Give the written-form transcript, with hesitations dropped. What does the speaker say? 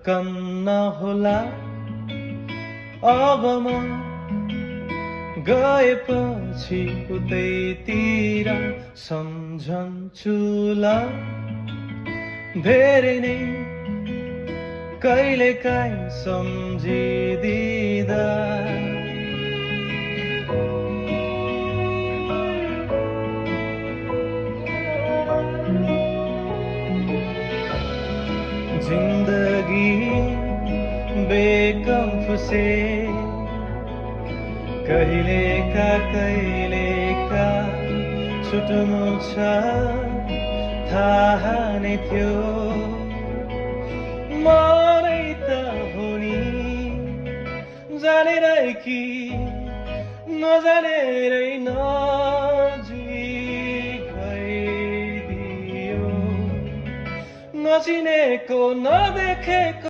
धड्कन होला अब म गएपछि उतैतिर सम्झन्छु ल धेरै नै कहिलेकाहीँ सम्झिदिँदा जिन्दगी बेकम्फ से कहिलेका छुट्नु छ थाहा नै थियो मनै त हो नि जानेरै कि नजानेरै नजिक भइदियो नचिनेको नदेखेको